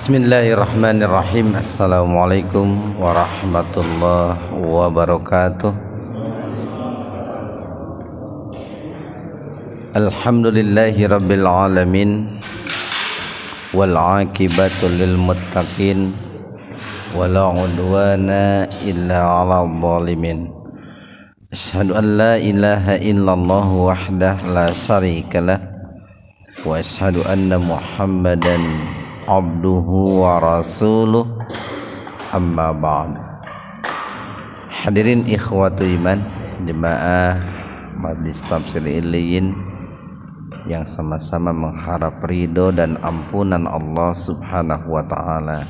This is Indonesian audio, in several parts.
Bismillahirrahmanirrahim. Assalamualaikum warahmatullahi wabarakatuh. Alhamdulillahi rabbil alamin, wal aqibatu lil muttaqin, wala udwana illa 'alal zalimin. Asyhadu an la ilaha illallah wahdahu la syarikalah, wa asyhadu anna Muhammadan abduhu wa rasuluh, amma ba'd. Hadirin ikhwatu iman, jemaah Majlis Tafsir Illiyin yang sama-sama mengharap ridho dan ampunan Allah Subhanahu wa ta'ala.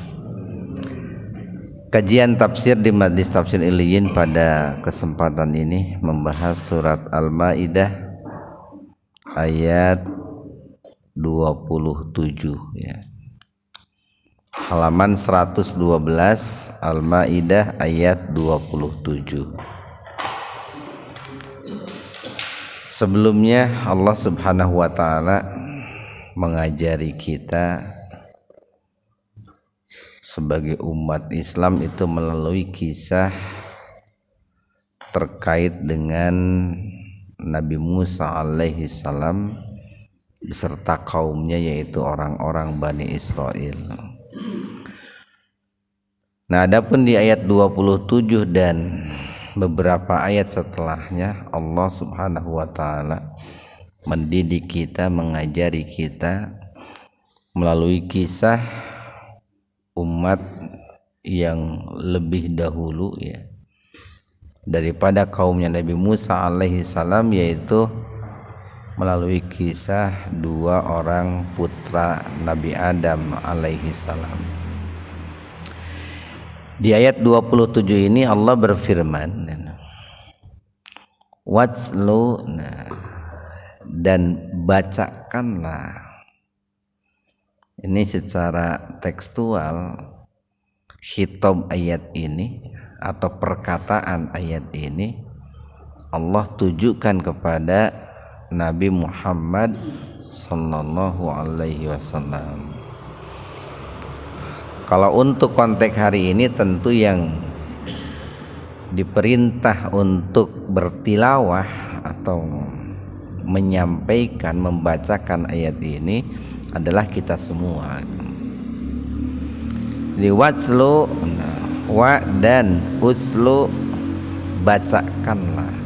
Kajian tafsir di Majlis Tafsir Illiyin pada kesempatan ini membahas surat Al-Maidah ayat 27 ya. Halaman 112, Al-Maidah ayat 27. Sebelumnya Allah Subhanahu wa ta'ala mengajari kita sebagai umat Islam itu melalui kisah terkait dengan Nabi Musa alaihi salam beserta kaumnya, yaitu orang-orang Bani Israel. Nah, adapun di ayat 27 dan beberapa ayat setelahnya, Allah Subhanahu wa ta'ala mendidik kita, mengajari kita melalui kisah umat yang lebih dahulu ya daripada kaumnya Nabi Musa alaihi salam, yaitu melalui kisah dua orang putra Nabi Adam alaihi salam. Di ayat 27 ini Allah berfirman, watslu, dan bacakanlah. Ini secara tekstual khitab ayat ini atau perkataan ayat ini Allah tujukan kepada Nabi Muhammad sallallahu alaihi wasallam. Kalau untuk konteks hari ini tentu yang diperintah untuk bertilawah atau menyampaikan, membacakan ayat ini adalah kita semua. Di watslu, wa dan uslu, bacakanlah,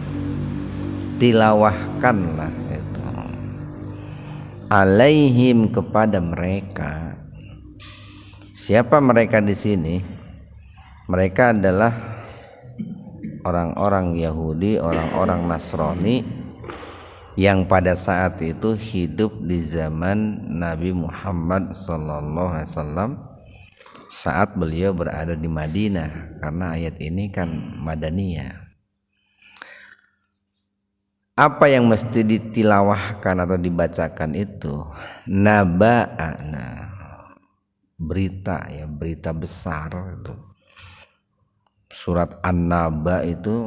tilawahkanlah itu alaihim, kepada mereka. Siapa mereka di sini? Mereka adalah orang-orang Yahudi, orang-orang Nasrani yang pada saat itu hidup di zaman Nabi Muhammad SAW saat beliau berada di Madinah, karena ayat ini kan Madaniyah. Apa yang mesti ditilawahkan atau dibacakan itu naba'ana, berita ya, berita besar itu. Surat An-Naba itu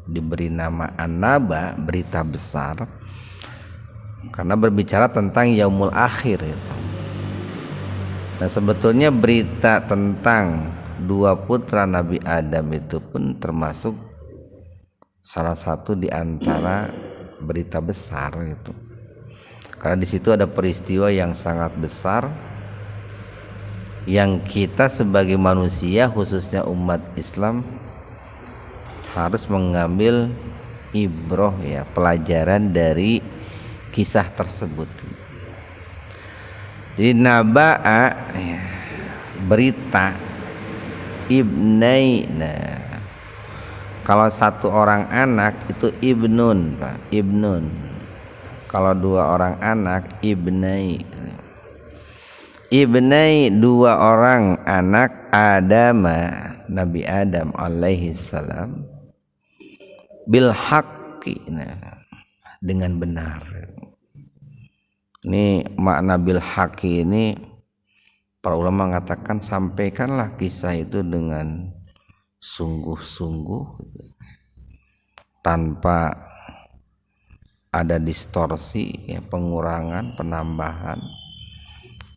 diberi nama An-Naba, berita besar, karena berbicara tentang yaumul akhir itu. Nah, sebetulnya berita tentang dua putra Nabi Adam itu pun termasuk salah satu di antara berita besar itu. Karena di situ ada peristiwa yang sangat besar yang kita sebagai manusia, khususnya umat Islam, harus mengambil ibroh ya, pelajaran dari kisah tersebut. Jadi naba'a ya, berita, ibnai, nah kalau satu orang anak itu ibnun, Pak, ibnun. Kalau dua orang anak ibnai. Ibnai, dua orang anak Adam, Nabi Adam alaihi salam, bil haqqi, dengan benar. Ini makna bil haqqi ini para ulama mengatakan sampaikanlah kisah itu dengan sungguh-sungguh tanpa ada distorsi ya, pengurangan, penambahan,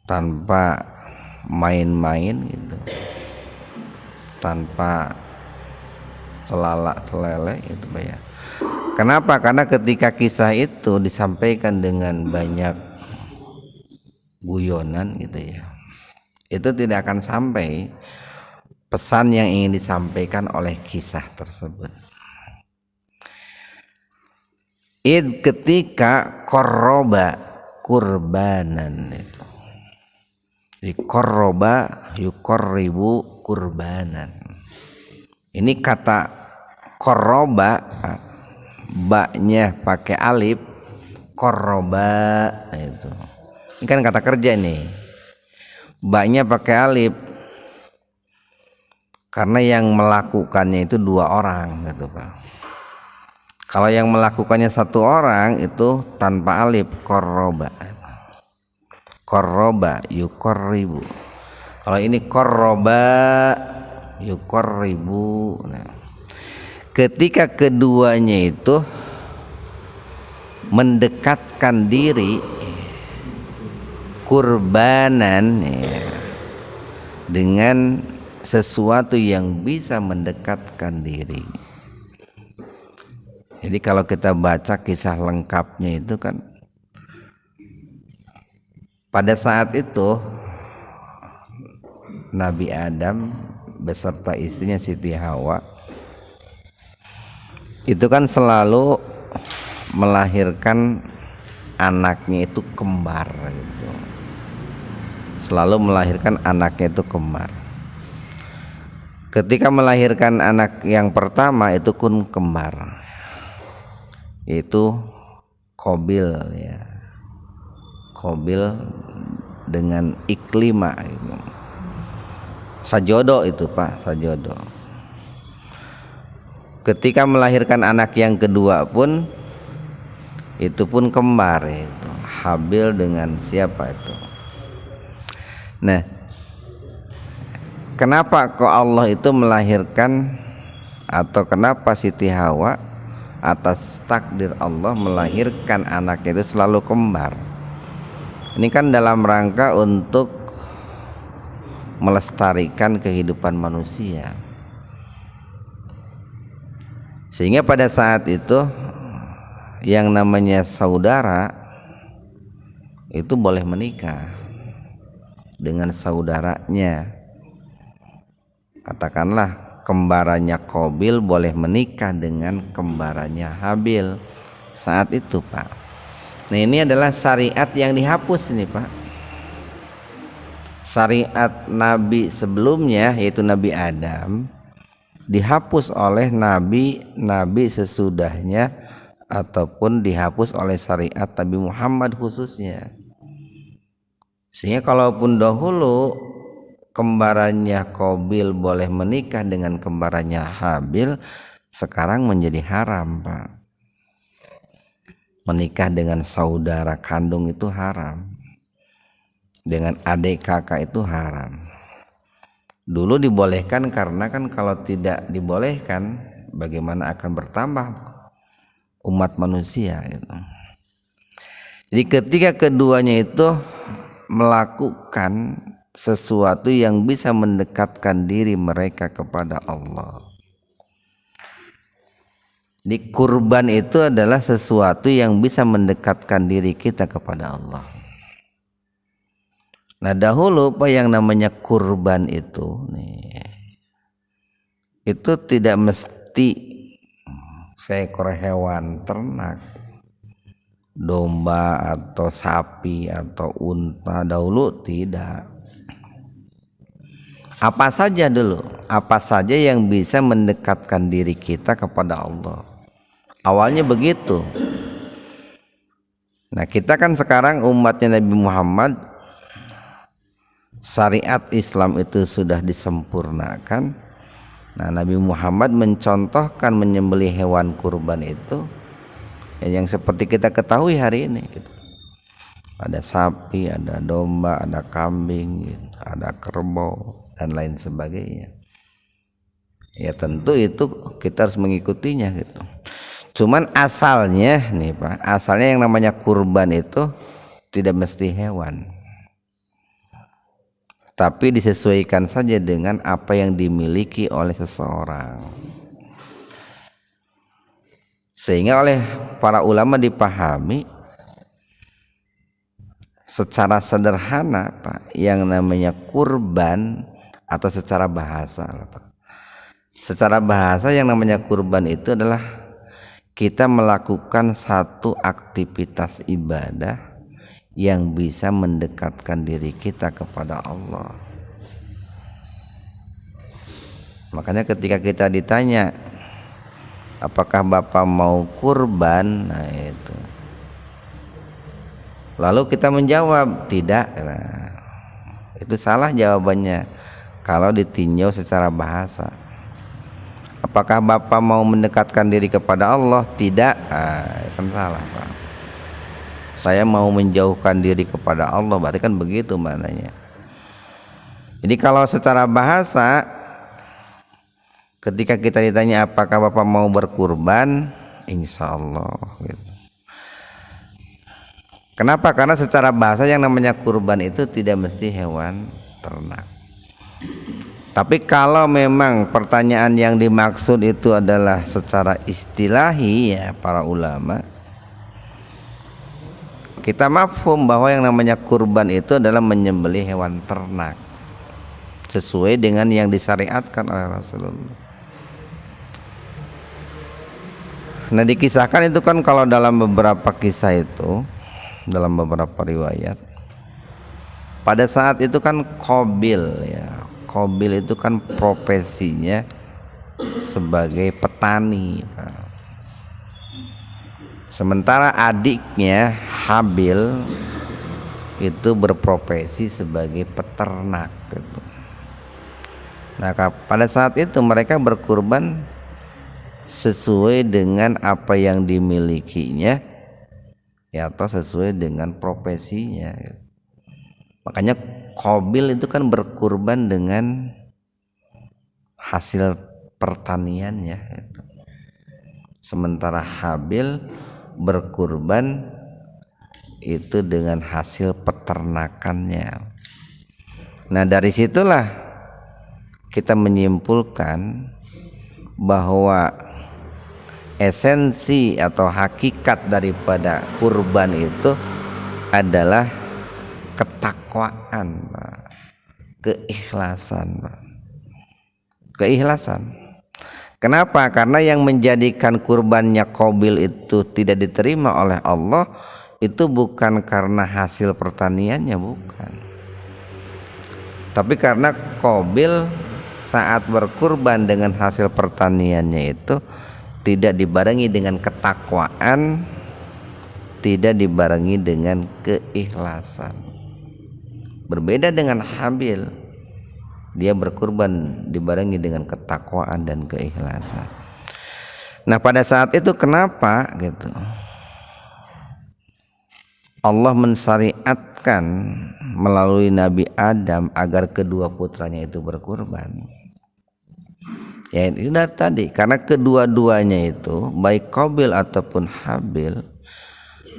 tanpa main-main gitu, tanpa celala-celele gitu Pak ya. Kenapa? Karena ketika kisah itu disampaikan dengan banyak guyonan gitu ya, itu tidak akan sampai pesan yang ingin disampaikan oleh kisah tersebut. Ketika korroba kurbanan itu, di korroba yukorribu kurbanan. Ini kata korroba, baknya pakai alif, korroba itu. Ini kan kata kerja nih, baknya pakai alif karena yang melakukannya itu 2 orang gitu Pak. Kalau yang melakukannya 1 orang itu tanpa alif, korroba. Korroba yukorribu. Kalau ini korroba yukorribu. Nah, ketika keduanya itu mendekatkan diri kurbanan ya, dengan sesuatu yang bisa mendekatkan diri. Jadi kalau kita baca kisah lengkapnya itu kan, pada saat itu Nabi Adam beserta istrinya Siti Hawa itu kan selalu melahirkan anaknya itu kembar gitu. Selalu melahirkan anaknya itu kembar. Ketika melahirkan anak yang pertama itu pun kembar, yaitu Qabil ya, Qabil dengan Iklima gitu. Sajodo itu Pak, sajodo. Ketika melahirkan anak yang kedua pun itu pun kembar, itu Habil dengan siapa itu. Nah, kenapa kok Allah itu melahirkan, atau kenapa Siti Hawa atas takdir Allah melahirkan anaknya itu selalu kembar? Ini kan dalam rangka untuk melestarikan kehidupan manusia, sehingga pada saat itu yang namanya saudara itu boleh menikah dengan saudaranya. Katakanlah kembarannya Qabil boleh menikah dengan kembarannya Habil saat itu Pak. Nah, ini adalah syariat yang dihapus ini Pak. Syariat Nabi sebelumnya yaitu Nabi Adam dihapus oleh nabi-nabi sesudahnya, ataupun dihapus oleh syariat Nabi Muhammad khususnya. Sehingga kalaupun dahulu kembarannya Qabil boleh menikah dengan kembarannya Habil, sekarang menjadi haram Pak. Menikah dengan saudara kandung itu haram, dengan adik kakak itu haram. Dulu dibolehkan karena kan kalau tidak dibolehkan bagaimana akan bertambah umat manusia gitu. Jadi ketika keduanya itu melakukan sesuatu yang bisa mendekatkan diri mereka kepada Allah. Di kurban itu adalah sesuatu yang bisa mendekatkan diri kita kepada Allah. Nah, dahulu Pak, yang namanya kurban itu nih, itu tidak mesti seekor hewan ternak, domba atau sapi atau unta. Dahulu tidak. Apa saja dulu, apa saja yang bisa mendekatkan diri kita kepada Allah. Awalnya begitu. Nah, kita kan sekarang umatnya Nabi Muhammad, syariat Islam itu sudah disempurnakan. Nah, Nabi Muhammad mencontohkan menyembelih hewan kurban itu yang seperti kita ketahui hari ini gitu. Ada sapi, ada domba, ada kambing, ada kerbau dan lain sebagainya. Ya tentu itu kita harus mengikutinya gitu. Cuman asalnya nih Pak, asalnya yang namanya kurban itu tidak mesti hewan. tapi disesuaikan saja dengan apa yang dimiliki oleh seseorang. Sehingga oleh para ulama dipahami secara sederhana Pak, yang namanya kurban atau secara bahasa Pak. Secara bahasa yang namanya kurban itu adalah kita melakukan satu aktivitas ibadah yang bisa mendekatkan diri kita kepada Allah. Makanya ketika kita ditanya, apakah Bapak mau kurban? Nah itu. Lalu kita menjawab tidak. Nah, itu salah jawabannya kalau ditinjau secara bahasa. Apakah Bapak mau mendekatkan diri kepada Allah? Tidak. Kan salah Pak. Saya mau menjauhkan diri kepada Allah, berarti kan begitu maknanya. Jadi kalau secara bahasa, ketika kita ditanya apakah Bapak mau berkurban, insya Allah gitu. Kenapa? Karena secara bahasa yang namanya kurban itu tidak mesti hewan ternak. Tapi kalau memang pertanyaan yang dimaksud itu adalah secara istilahi ya para ulama, kita mafhum bahwa yang namanya kurban itu adalah menyembelih hewan ternak sesuai dengan yang disyariatkan oleh Rasulullah. Nah dikisahkan itu kan kalau dalam beberapa kisah itu, dalam beberapa riwayat, pada saat itu kan Qabil ya, Qabil itu kan profesinya sebagai petani. Sementara adiknya Habil itu berprofesi sebagai peternak gitu. Nah pada saat itu mereka berkurban sesuai dengan apa yang dimilikinya ya, atau sesuai dengan profesinya gitu. Makanya Qabil itu kan berkurban dengan hasil pertaniannya gitu. Sementara Habil berkurban itu dengan hasil peternakannya. Nah dari situlah kita menyimpulkan bahwa esensi atau hakikat daripada kurban itu adalah ketakwaan, keikhlasan, keikhlasan. Kenapa? Karena yang menjadikan kurbannya Qabil itu tidak diterima oleh Allah itu bukan karena hasil pertaniannya, bukan. Tapi karena Qabil saat berkurban dengan hasil pertaniannya itu tidak dibarengi dengan ketakwaan, tidak dibarengi dengan keikhlasan. Berbeda dengan Habil, dia berkurban dibarengi dengan ketakwaan dan keikhlasan. Nah pada saat itu kenapa gitu Allah mensyariatkan melalui Nabi Adam agar kedua putranya itu berkurban? Ya itu dari tadi, karena kedua-duanya itu baik Qabil ataupun Habil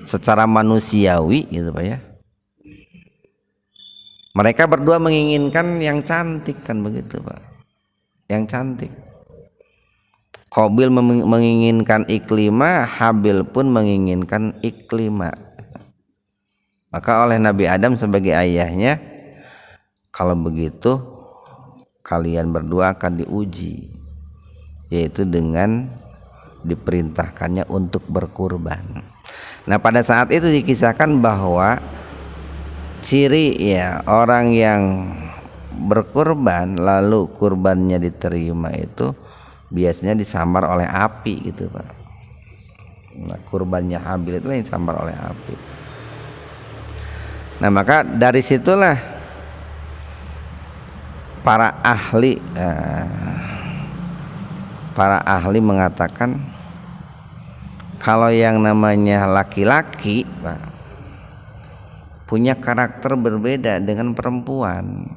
secara manusiawi gitu Pak ya, mereka berdua menginginkan yang cantik kan begitu Pak, yang cantik. Qabil menginginkan iklima, Habil pun menginginkan iklima. Maka oleh Nabi Adam sebagai ayahnya, kalau begitu kalian berdua akan diuji, yaitu dengan diperintahkannya untuk berkurban. Nah pada saat itu dikisahkan bahwa ciri ya orang yang berkurban lalu kurbannya diterima itu biasanya disambar oleh api gitu Pak. Nah kurbannya Habil itu yang disambar oleh api. Nah maka dari situlah para ahli mengatakan kalau yang namanya laki-laki Pak, punya karakter berbeda dengan perempuan.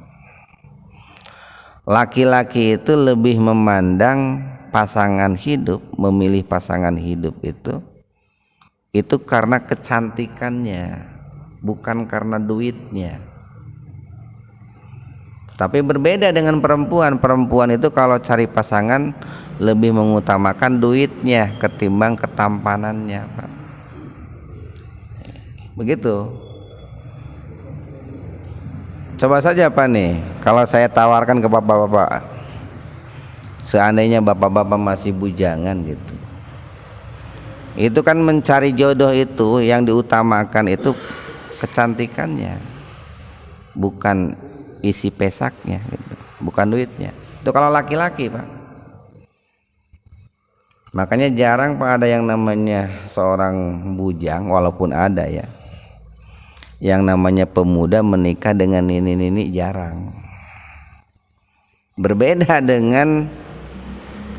Laki-laki itu lebih memandang pasangan hidup, memilih pasangan hidup itu karena kecantikannya, bukan karena duitnya. Tapi berbeda dengan perempuan. Perempuan itu kalau cari pasangan lebih mengutamakan duitnya ketimbang ketampanannya, Pak. Begitu. Coba saja Pak nih, kalau saya tawarkan ke bapak-bapak, seandainya bapak-bapak masih bujangan gitu, itu kan mencari jodoh itu yang diutamakan itu kecantikannya, bukan isi pesaknya gitu, bukan duitnya. Itu kalau laki-laki Pak. Makanya jarang Pak ada yang namanya seorang bujang, walaupun ada ya, yang namanya pemuda menikah dengan ini jarang. Berbeda dengan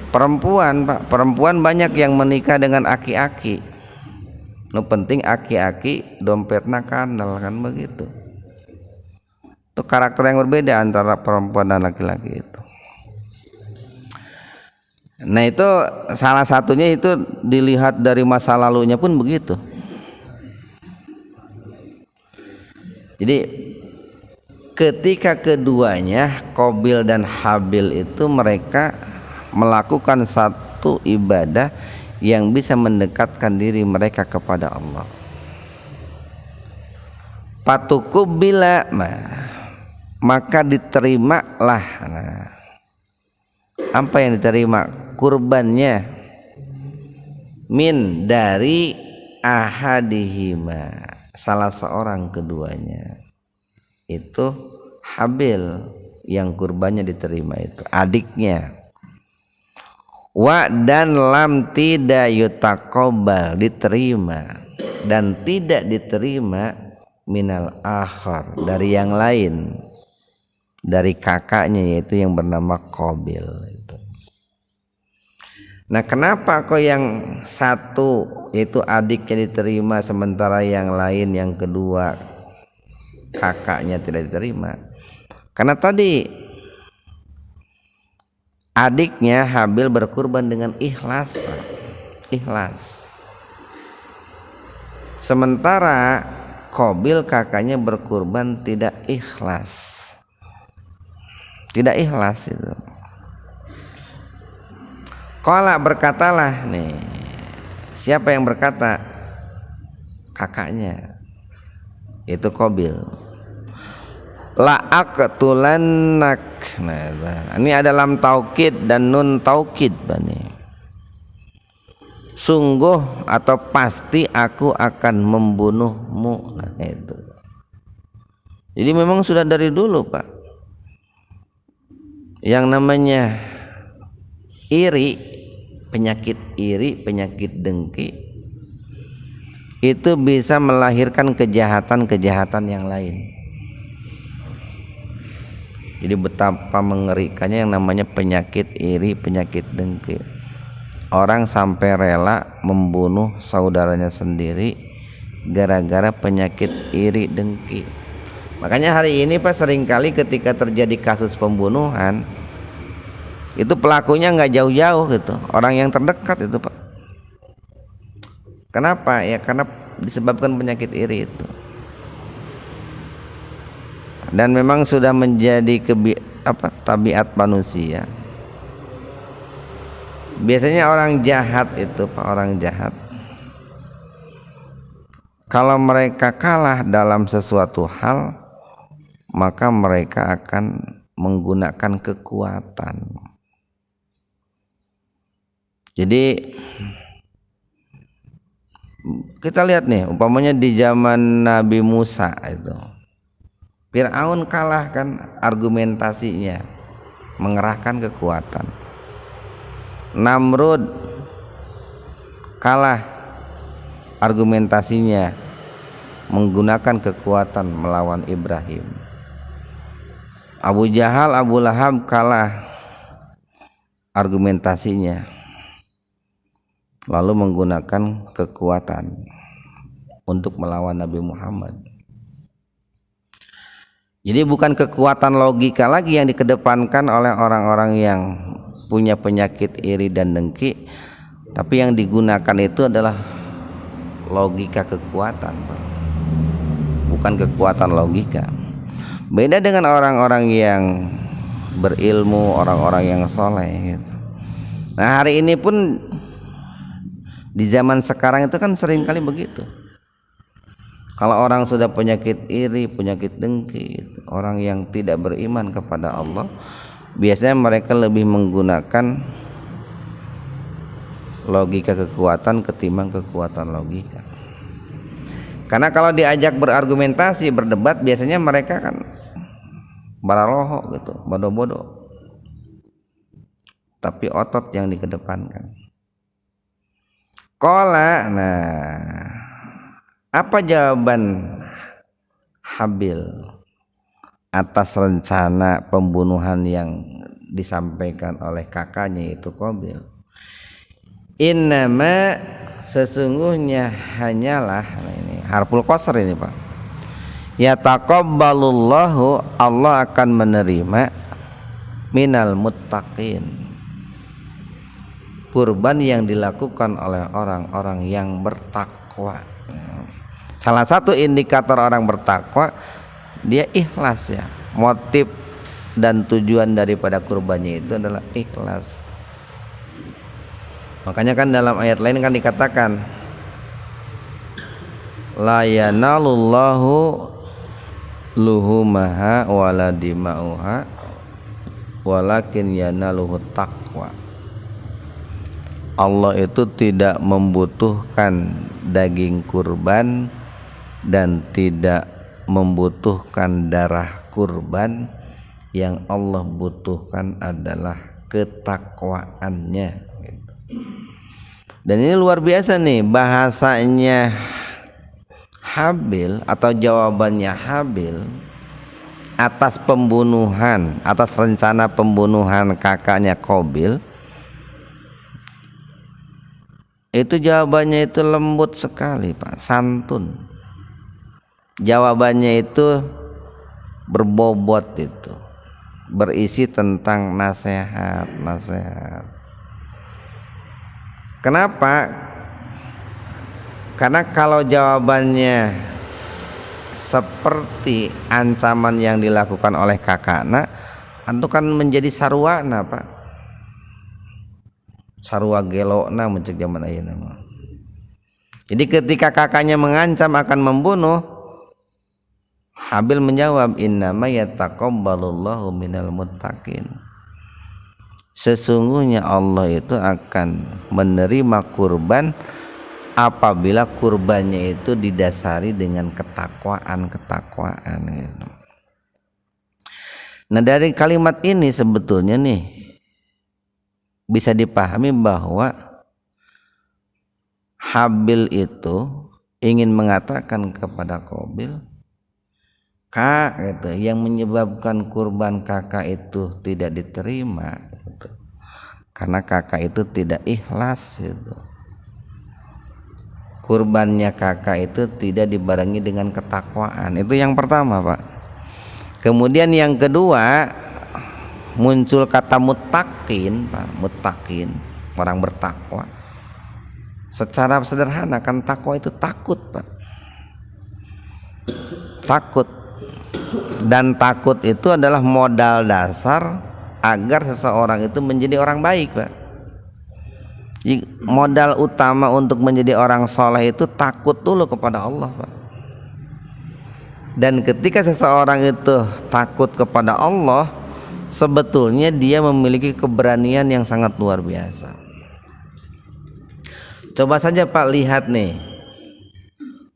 perempuan Pak. Perempuan banyak yang menikah dengan aki-aki. Nu penting aki-aki dompetna kandel, kan begitu. Itu karakter yang berbeda antara perempuan dan laki-laki itu. Nah itu salah satunya itu dilihat dari masa lalunya pun begitu. Jadi ketika keduanya Qabil dan Habil itu mereka melakukan satu ibadah yang bisa mendekatkan diri mereka kepada Allah. Patukubila, maka diterimalah. Nah, apa yang diterima? Kurbannya min dari ahadihima, salah seorang keduanya. Itu Habil yang kurbannya diterima, itu adiknya. Wa dan lam tidak yutaqabbal, diterima dan tidak diterima minal akhar, dari yang lain, dari kakaknya yaitu yang bernama Qabil itu. Nah kenapa kok yang satu yaitu adiknya diterima sementara yang lain, yang kedua kakaknya tidak diterima? Karena tadi adiknya Habil berkurban dengan ikhlas Pak. Ikhlas. Sementara Qabil kakaknya berkurban tidak ikhlas. Tidak ikhlas itu. Qala, berkatalah nih. Siapa yang berkata? Kakaknya. Itu Qabil. La aqtulannak. Nah, ini ada lam taukid dan nun taukid nih. Sungguh atau pasti aku akan membunuhmu. Nah itu. Jadi memang sudah dari dulu Pak, yang namanya iri, penyakit iri, penyakit dengki itu bisa melahirkan kejahatan-kejahatan yang lain. Jadi betapa mengerikannya yang namanya penyakit iri, penyakit dengki. Orang sampai rela membunuh saudaranya sendiri gara-gara penyakit iri dengki. Makanya hari ini Pak, seringkali ketika terjadi kasus pembunuhan itu pelakunya nggak jauh-jauh gitu, orang yang terdekat itu Pak. Kenapa? Ya karena disebabkan penyakit iri itu. Dan memang sudah menjadi tabiat manusia. Biasanya orang jahat itu Pak, orang jahat, kalau mereka kalah dalam sesuatu hal, maka mereka akan menggunakan kekuatan. Jadi kita lihat nih, umpamanya di zaman Nabi Musa itu, Fir'aun kalah kan argumentasinya, mengerahkan kekuatan. Namrud kalah argumentasinya, menggunakan kekuatan melawan Ibrahim. Abu Jahal, Abu Lahab kalah argumentasinya, lalu menggunakan kekuatan untuk melawan Nabi Muhammad. Jadi bukan kekuatan logika lagi yang dikedepankan oleh orang-orang yang punya penyakit iri dan dengki, tapi yang digunakan itu adalah logika kekuatan, bukan kekuatan logika. Beda dengan orang-orang yang berilmu, orang-orang yang soleh gitu. Nah hari ini pun di zaman sekarang itu kan sering kali begitu. Kalau orang sudah penyakit iri, penyakit dengki, orang yang tidak beriman kepada Allah, biasanya mereka lebih menggunakan logika kekuatan ketimbang kekuatan logika. Karena kalau diajak berargumentasi, berdebat, biasanya mereka kan baraloho gitu, bodoh-bodoh. Tapi otot yang dikedepankan. Qala, nah, apa jawaban Habil atas rencana pembunuhan yang disampaikan oleh kakaknya itu Qabil? Innama, sesungguhnya hanyalah, nah ini harful qasr ini Pak. Yataqabbalullahu, Allah akan menerima minal muttaqin, kurban yang dilakukan oleh orang-orang yang bertakwa. Salah satu indikator orang bertakwa, dia ikhlas ya. Motif dan tujuan daripada kurbannya itu adalah ikhlas. Makanya kan dalam ayat lain kan dikatakan la yanalullahu luhumaha wala dima'uha walakin yanaluhu taqwa. Allah itu tidak membutuhkan daging kurban dan tidak membutuhkan darah kurban. Yang Allah butuhkan adalah ketakwaannya. Dan ini luar biasa nih bahasanya Habil atau jawabannya Habil atas pembunuhan, atas rencana pembunuhan kakaknya Qabil. Itu jawabannya itu lembut sekali Pak, santun. Jawabannya itu berbobot, itu berisi tentang nasihat. Kenapa? Karena kalau jawabannya seperti ancaman yang dilakukan oleh kakaknya, itu kan menjadi sarwana Pak. Sarwa gelokna mencek zaman ayeuna mah. Jadi ketika kakaknya mengancam akan membunuh, Habil menjawab innama yataqabbalullahu minal muttaqin. Sesungguhnya Allah itu akan menerima kurban apabila kurbannya itu didasari dengan ketakwaan gitu. Nah dari kalimat ini sebetulnya nih bisa dipahami bahwa Habil itu ingin mengatakan kepada Qabil, Kak, gitu, yang menyebabkan kurban kakak itu tidak diterima gitu, karena kakak itu tidak ikhlas gitu. Kurbannya kakak itu tidak dibarengi dengan ketakwaan. Itu yang pertama Pak. Kemudian yang kedua, muncul kata muttaqin Pak. Muttaqin, orang bertakwa. Secara sederhana kan takwa itu takut Pak. Takut. Dan takut itu adalah modal dasar agar seseorang itu menjadi orang baik Pak. Modal utama untuk menjadi orang soleh itu takut dulu kepada Allah Pak. Dan ketika seseorang itu takut kepada Allah, sebetulnya dia memiliki keberanian yang sangat luar biasa. Coba saja Pak lihat nih,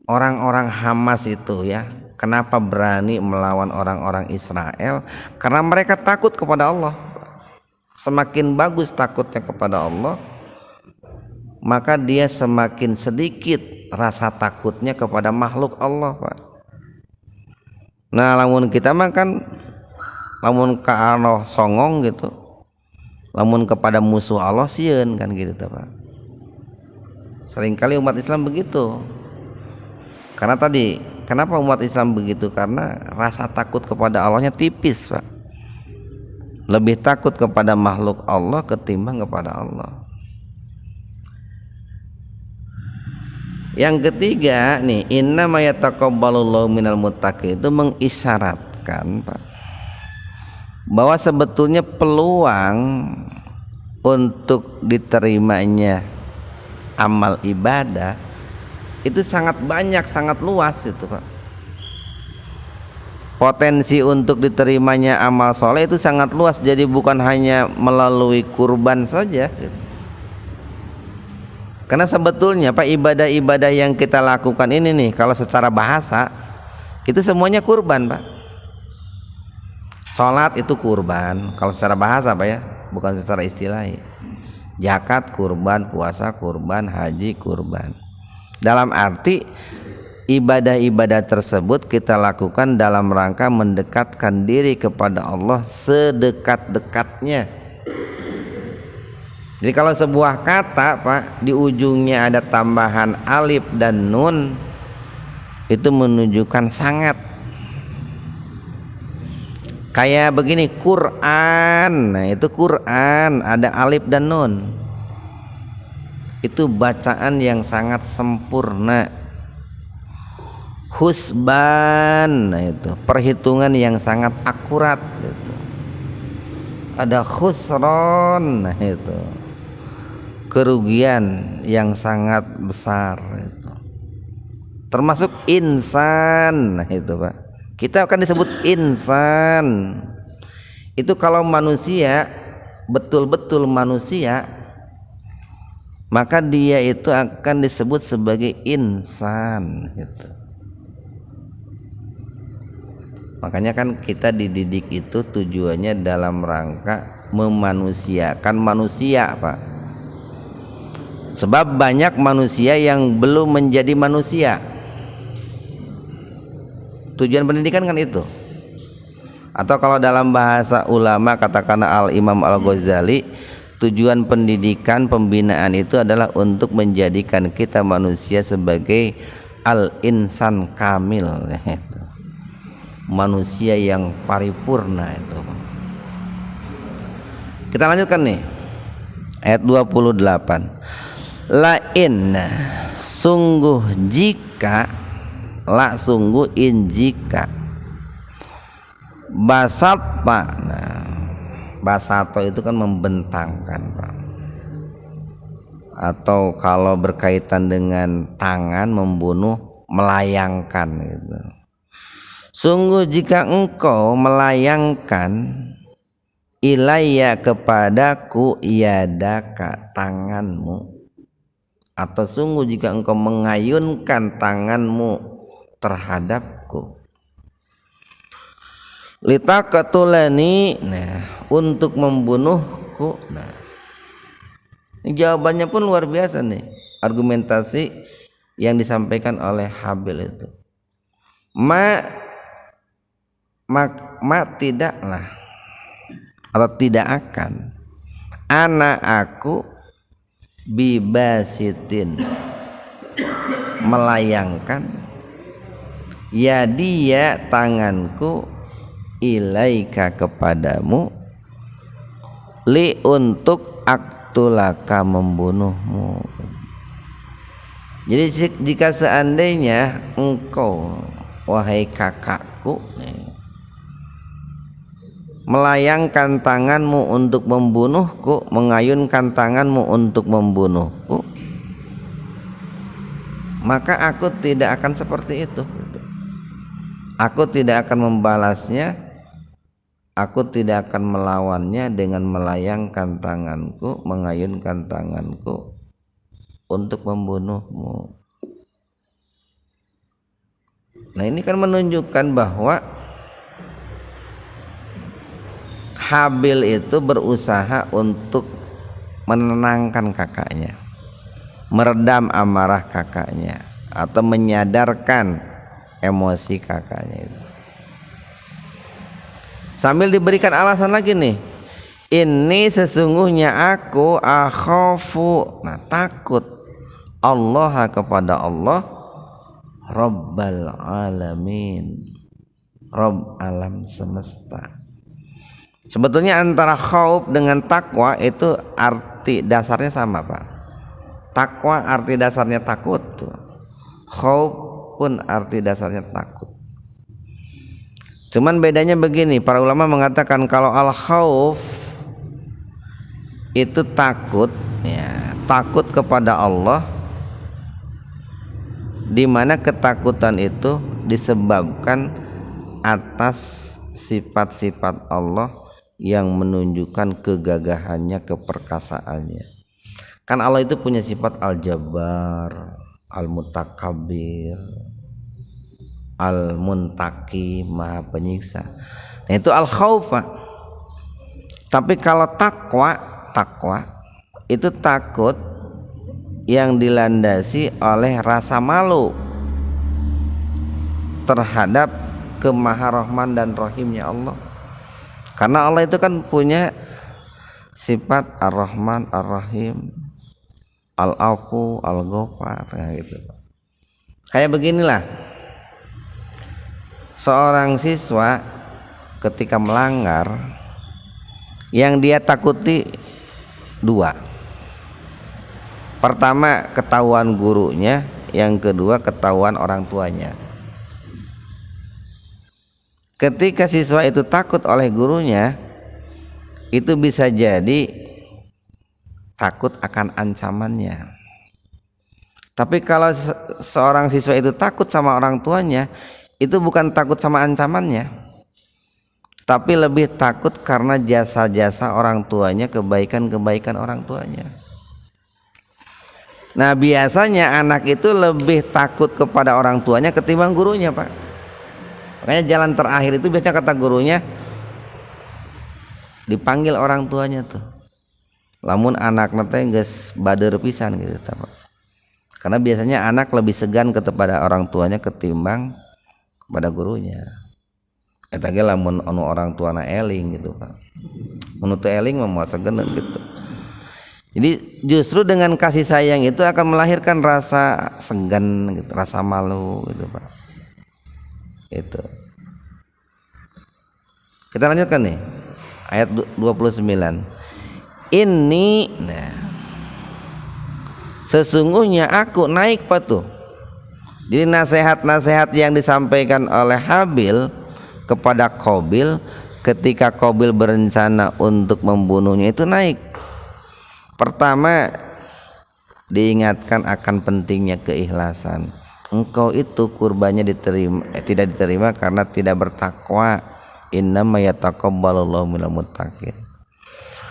orang-orang Hamas itu ya, kenapa berani melawan orang-orang Israel? Karena mereka takut kepada Allah. Semakin bagus takutnya kepada Allah, maka dia semakin sedikit rasa takutnya kepada makhluk Allah Pak. Nah lamun kita mah kan lamun ka Allah songong gitu, lamun kepada musuh Allah sieun kan gitu Pak. Seringkali umat Islam begitu. Karena tadi kenapa umat Islam begitu? Karena rasa takut kepada Allahnya tipis Pak. Lebih takut kepada makhluk Allah ketimbang kepada Allah. Yang ketiga nih, innama yataqabbalullahu minal muttaqin, itu mengisyarat mengatakan Pak, bahwa sebetulnya peluang untuk diterimanya amal ibadah itu sangat banyak, sangat luas itu Pak. Potensi untuk diterimanya amal soleh itu sangat luas, jadi bukan hanya melalui kurban saja gitu. Karena sebetulnya Pak, ibadah-ibadah yang kita lakukan ini nih, kalau secara bahasa itu semuanya kurban Pak. Sholat itu kurban kalau secara bahasa Pak ya, bukan secara istilahi. Zakat kurban, puasa kurban, haji kurban. Dalam arti ibadah-ibadah tersebut kita lakukan dalam rangka mendekatkan diri kepada Allah sedekat-dekatnya. Jadi kalau sebuah kata Pak, di ujungnya ada tambahan alif dan nun, itu menunjukkan sangat. Kayak begini, Quran. Nah itu Quran, ada alif dan nun. Itu bacaan yang sangat sempurna. Husban, nah itu perhitungan yang sangat akurat gitu. Ada khusron, nah itu kerugian yang sangat besar itu. Termasuk insan, nah itu Pak, kita akan disebut insan itu kalau manusia, betul-betul manusia, maka dia itu akan disebut sebagai insan gitu. Makanya kan kita dididik itu tujuannya dalam rangka memanusiakan manusia Pak. Sebab banyak manusia yang belum menjadi manusia. Tujuan pendidikan kan itu. Atau kalau dalam bahasa ulama katakan Al-Imam Al-Ghazali, tujuan pendidikan pembinaan itu adalah untuk menjadikan kita manusia sebagai al-insan kamil, manusia yang paripurna itu. Kita lanjutkan nih ayat 28. Lain sungguh jika, la sungguh in jika, basat Pak. Nah, basato itu kan membentangkan Pak. Atau kalau berkaitan dengan tangan, membunuh, melayangkan gitu. Sungguh jika engkau melayangkan ilayya kepadaku yadaka tanganmu, atau sungguh jika engkau mengayunkan tanganmu terhadapku, litaqatulani, nah untuk membunuhku. Nah jawabannya pun luar biasa nih, argumentasi yang disampaikan oleh Habil itu. Tidaklah atau tidak akan anak aku bibasitin melayangkan ya dia tanganku ilaika kepadamu li untuk aktulaka membunuhmu. Jadi jika seandainya engkau wahai kakakku melayangkan tanganmu untuk membunuhku, mengayunkan tanganmu untuk membunuhku, maka aku tidak akan seperti itu. Aku tidak akan membalasnya, aku tidak akan melawannya dengan melayangkan tanganku, mengayunkan tanganku untuk membunuhmu. Nah ini kan menunjukkan bahwa Habil itu berusaha untuk menenangkan kakaknya, meredam amarah kakaknya, atau menyadarkan emosi kakaknya itu. Sambil diberikan alasan lagi nih, ini sesungguhnya aku akhafu, nah takut, Allah kepada Allah, Rabbal alamin, Rabb alam semesta. Sebetulnya antara khauf dengan takwa itu arti dasarnya sama Pak. Takwa arti dasarnya takut, khauf pun arti dasarnya takut. Cuman bedanya begini, para ulama mengatakan kalau al-khauf itu takut, ya, takut kepada Allah, di mana ketakutan itu disebabkan atas sifat-sifat Allah yang menunjukkan kegagahannya, keperkasaannya. Kan Allah itu punya sifat al-jabbar, al-mutakabbir, al-muntaqi, maha penyiksa. Nah itu al-khaufa. Tapi kalau takwa itu takut yang dilandasi oleh rasa malu terhadap kemaharahman dan rahimnya Allah. Karena Allah itu kan punya sifat ar-Rahman, ar-Rahim, al-Afu, al-Ghafar, gitu. Kayak beginilah, seorang siswa ketika melanggar, yang dia takuti dua. Pertama, ketahuan gurunya, yang kedua ketahuan orang tuanya. Ketika siswa itu takut oleh gurunya, itu bisa jadi takut akan ancamannya. Tapi kalau seorang siswa itu takut sama orang tuanya, itu bukan takut sama ancamannya, tapi lebih takut karena jasa-jasa orang tuanya, kebaikan-kebaikan orang tuanya. Nah biasanya anak itu lebih takut kepada orang tuanya ketimbang gurunya, Pak. Makanya jalan terakhir itu biasanya kata gurunya dipanggil orang tuanya tuh. Lamun anak teh geus bader pisan gitu, Pak. Karena biasanya anak lebih segan kepada orang tuanya ketimbang kepada gurunya. Eta ge lamun anu orang tuana eling gitu, Pak. Mun teu eling mah moal segeun gitu. Jadi justru dengan kasih sayang itu akan melahirkan rasa segan gitu, rasa malu gitu, Pak. Itu. Kita lanjutkan nih. Ayat 29. Ini, nah, sesungguhnya aku naik patuh. Jadi nasihat-nasihat yang disampaikan oleh Habil kepada Qabil ketika Qabil berencana untuk membunuhnya itu naik. Pertama, diingatkan akan pentingnya keikhlasan. Engkau itu kurbannya tidak diterima karena tidak bertakwa. Innama yataqabbalullahu minal muttaqin.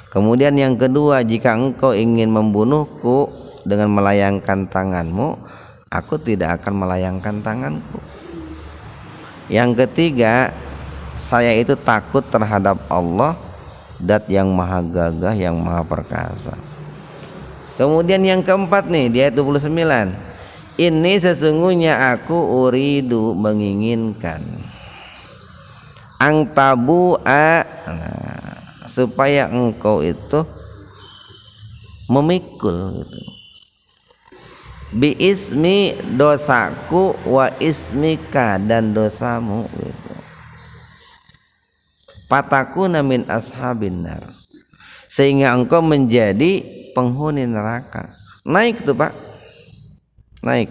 Kemudian yang kedua, jika engkau ingin membunuhku dengan melayangkan tanganmu, aku tidak akan melayangkan tanganku. Yang ketiga, saya itu takut terhadap Allah, Dat yang maha gagah, yang maha perkasa. Kemudian yang keempat nih di ayat 29, ini sesungguhnya aku uridu menginginkan angtabu'a, supaya engkau itu memikul gitu, bi ismi, dosaku, wa ismika, dan dosamu gitu. Patakuna min ashabin nar, sehingga engkau menjadi penghuni neraka. Naik tuh, Pak, naik.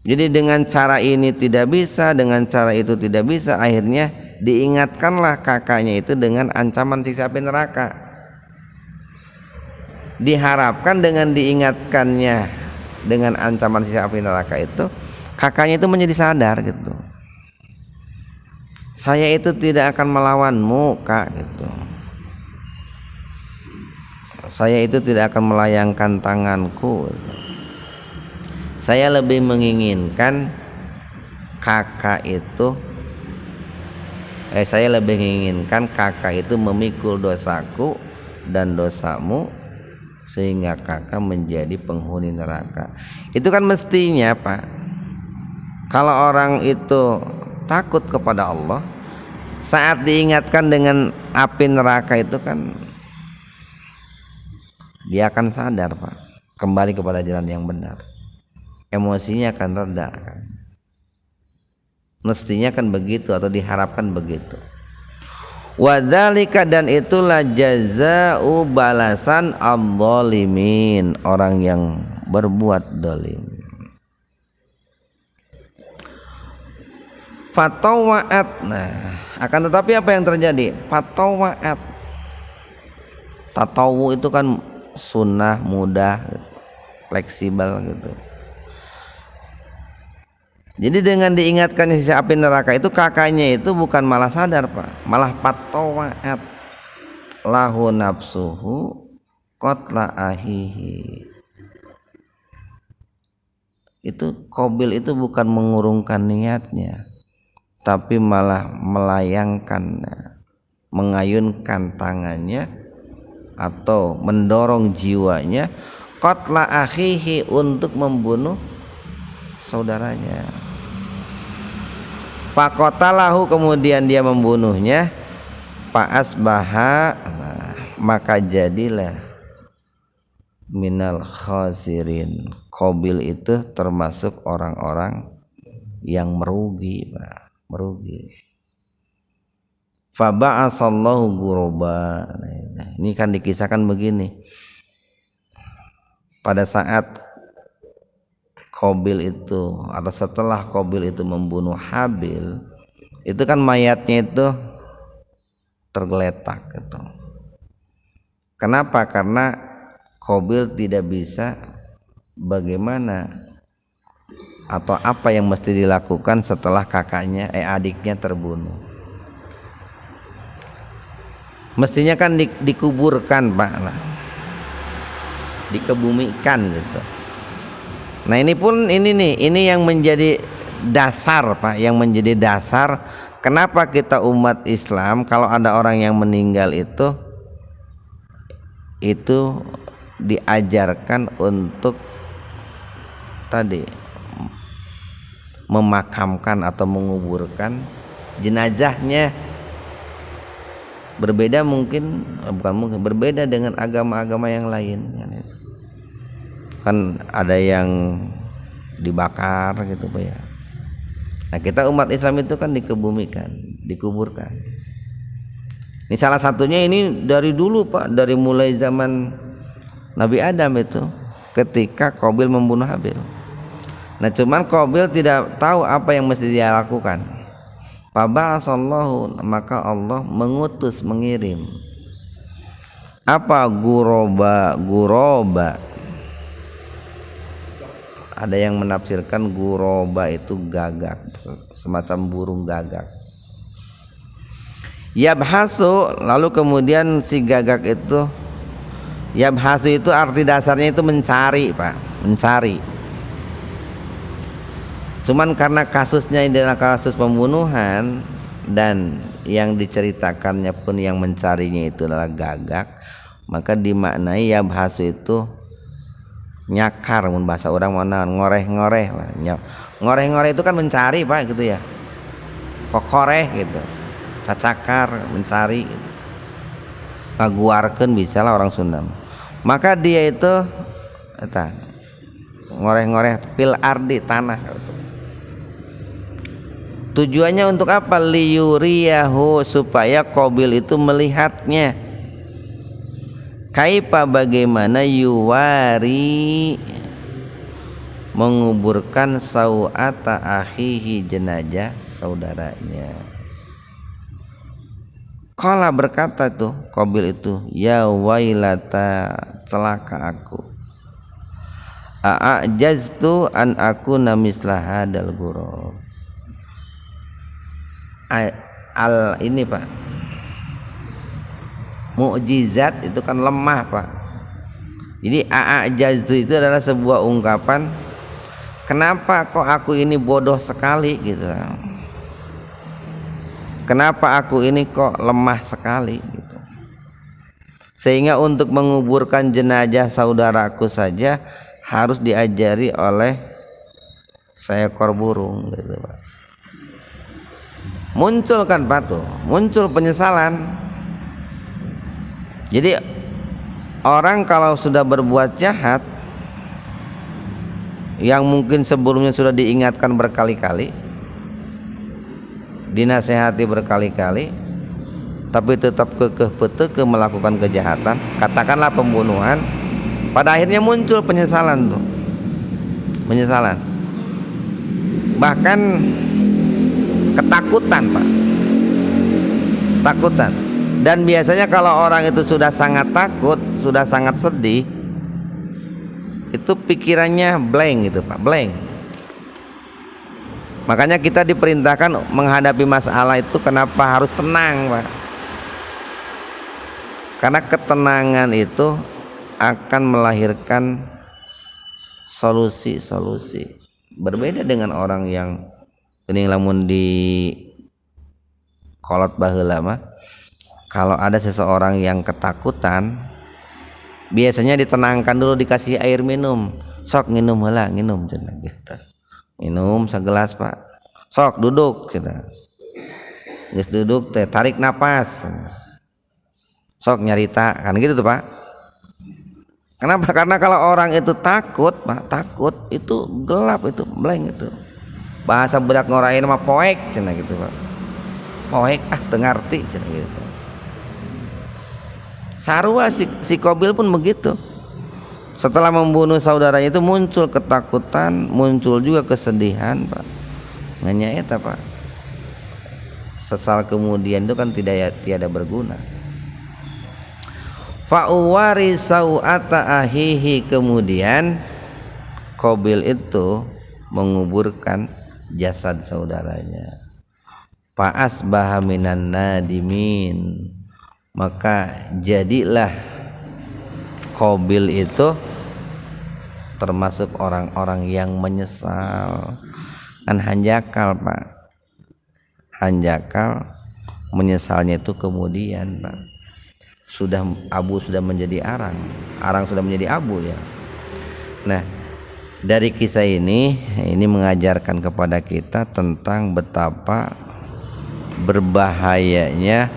Jadi dengan cara ini tidak bisa, dengan cara itu tidak bisa, akhirnya diingatkanlah kakaknya itu dengan ancaman siksa api neraka. Diharapkan dengan diingatkannya dengan ancaman siksa api neraka itu, kakaknya itu menjadi sadar gitu. Saya itu tidak akan melawanmu, Kak, gitu. Saya itu tidak akan melayangkan tanganku gitu. Saya lebih menginginkan kakak itu saya lebih menginginkan kakak itu memikul dosaku dan dosamu sehingga kakak menjadi penghuni neraka. Itu kan mestinya, Pak, kalau orang itu takut kepada Allah, saat diingatkan dengan api neraka itu kan dia akan sadar, Pak, kembali kepada jalan yang benar. Emosinya akan reda kan. Mestinya kan begitu atau diharapkan begitu. Wadzalika, dan itulah jazaa'u balasan adz-dzalimin, orang yang berbuat zalim. Fatawa'at. Nah, akan tetapi apa yang terjadi? Fatawa'at. Tatawu itu kan sunnah, mudah, fleksibel gitu. Jadi dengan diingatkan sisa api neraka itu, kakaknya itu bukan malah sadar Pak, malah fatawa'at lahu nafsuhu qatla ahihi. Itu Qabil itu bukan mengurungkan niatnya, tapi malah melayangkan, mengayunkan tangannya atau mendorong jiwanya qatla akhihi untuk membunuh saudaranya. Faqatalahu, kemudian dia membunuhnya. Fa'asbaha, maka jadilah minal khasirin. Qabil itu termasuk orang-orang yang merugi, Pak, merugi. Faba'asallahu ghuraba. Ini kan dikisahkan begini. Pada saat Qabil itu, atau setelah Qabil itu membunuh Habil, itu kan mayatnya itu tergeletak gitu. Kenapa? Karena Qabil tidak bisa bagaimana atau apa yang mesti dilakukan setelah adiknya terbunuh. Mestinya kan dikuburkan Pak, dikebumikan gitu. Nah ini yang menjadi dasar Pak, yang menjadi dasar kenapa kita umat Islam kalau ada orang yang meninggal itu diajarkan untuk tadi memakamkan atau menguburkan jenazahnya. Berbeda berbeda dengan agama-agama yang lain. Kan ada yang dibakar gitu Pak ya. Nah kita umat Islam itu kan dikebumikan, dikuburkan. Ini salah satunya ini dari dulu Pak, dari mulai zaman Nabi Adam itu, ketika Qabil membunuh Habil. Nah cuman Qabil tidak tahu apa yang mesti dia lakukan. Faba'asallahu, maka Allah mengirim apa? Ghuraba. Ada yang menafsirkan ghuraba itu gagak, semacam burung gagak. Yabhasu, lalu kemudian si gagak itu, yabhasu itu arti dasarnya itu mencari Pak, mencari. Cuman karena kasusnya ini adalah kasus pembunuhan dan yang diceritakannya pun yang mencarinya itu adalah gagak, maka dimaknai yabhasu itu nyakar, mun bahasa orang mana ngoreh-ngoreh lah. Ngoreh-ngoreh itu kan mencari Pak gitu ya. Kokoreh gitu. Cacakar, mencari gitu. Ngaguarkeun bisa lah orang Sunda. Maka dia itu ngoreh-ngoreh fil ardi, tanah. Tujuannya untuk apa? Liyuriyahu, supaya Qabil itu melihatnya. Kaipa, bagaimana yuwari, menguburkan sau'ata akhihi, jenazah saudaranya. Qala, berkata tuh Qabil itu, ya wailata, celaka aku. A'ajaztu an akuna misla hadal ghurab. Ini Pak, mukjizat itu kan lemah Pak. Jadi a'ajaztu itu adalah sebuah ungkapan, kenapa kok aku ini bodoh sekali gitu. Kenapa aku ini kok lemah sekali gitu. Sehingga untuk menguburkan jenazah saudaraku saja harus diajari oleh seekor burung gitu Pak. Muncul kan Pak tuh, muncul penyesalan. Jadi orang kalau sudah berbuat jahat yang mungkin sebelumnya sudah diingatkan berkali-kali, dinasehati berkali-kali, tapi tetap kekeh melakukan kejahatan, katakanlah pembunuhan, pada akhirnya muncul penyesalan tuh, penyesalan. Bahkan ketakutan Pak, takutan. Dan biasanya kalau orang itu sudah sangat takut, sudah sangat sedih, itu pikirannya blank gitu Pak, blank. Makanya kita diperintahkan menghadapi masalah itu kenapa harus tenang Pak, karena ketenangan itu akan melahirkan solusi-solusi. Berbeda dengan orang yang geuning lamun di kolot baheula mah, kalau ada seseorang yang ketakutan biasanya ditenangkan dulu, dikasih air minum, sok nginum heula, nginum cenah gitu. Minum segelas Pak, sok duduk cenah. Geus duduk teh tarik napas, sok nyarita, kan gitu tuh Pak. Kenapa? Karena kalau orang itu takut Pak, takut itu gelap, itu blank itu. Bahasa budak ngorain mah poek cenah gitu Pak. Poek teu ngarti cenah gitu. Sarua si Qabil pun begitu. Setelah membunuh saudaranya itu muncul ketakutan, muncul juga kesedihan Pak. Nganya eta Pak. Sesal kemudian itu kan tiada berguna. Fa'uwari sau'ata ahihi, kemudian Qabil itu menguburkan jasad saudaranya. Fa'asbaha minan nadimin, maka jadilah Qabil itu termasuk orang-orang yang menyesal. Kan hanjakal Pak, hanjakal menyesalnya itu kemudian Pak, sudah abu sudah menjadi arang, arang sudah menjadi abu ya. Nah, dari kisah ini mengajarkan kepada kita tentang betapa berbahayanya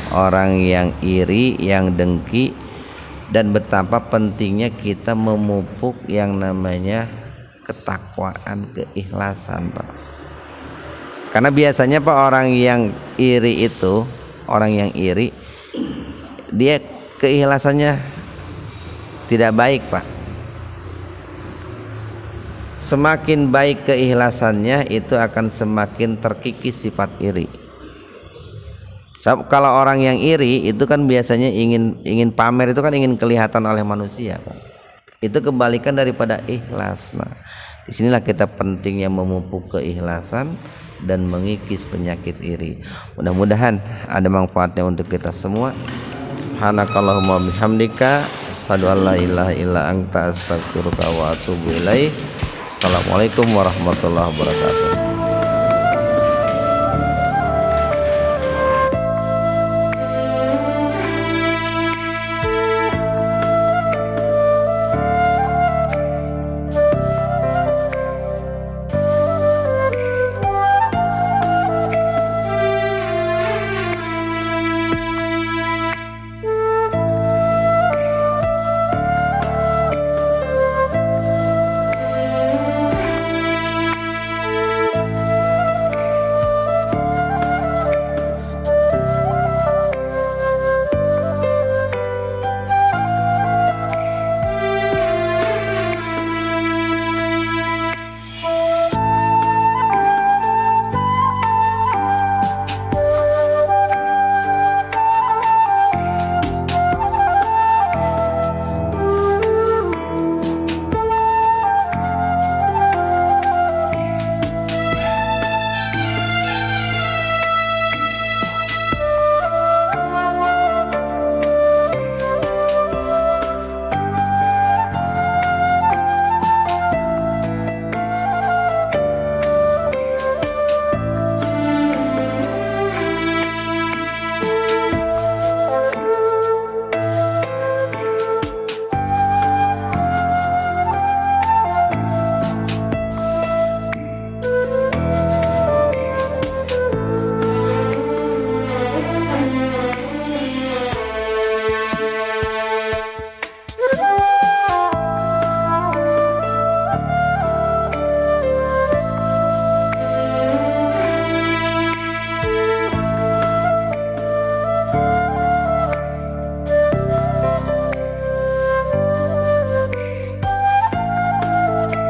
orang yang iri, yang dengki, dan betapa pentingnya kita memupuk yang namanya ketakwaan, keikhlasan Pak. Karena biasanya Pak, orang yang iri itu, orang yang iri dia keikhlasannya tidak baik Pak. Semakin baik keikhlasannya, itu akan semakin terkikis sifat iri. Kalau orang yang iri itu kan biasanya ingin pamer, itu kan ingin kelihatan oleh manusia Pak. Itu kebalikan daripada ikhlas. Nah, disinilah kita pentingnya memupuk keikhlasan dan mengikis penyakit iri. Mudah-mudahan ada manfaatnya untuk kita semua. Subhanakallahumma bihamdika asyhadu an la ilaha illa anta astaghfiruka wa atubu ilaik. Assalamualaikum warahmatullahi wabarakatuh.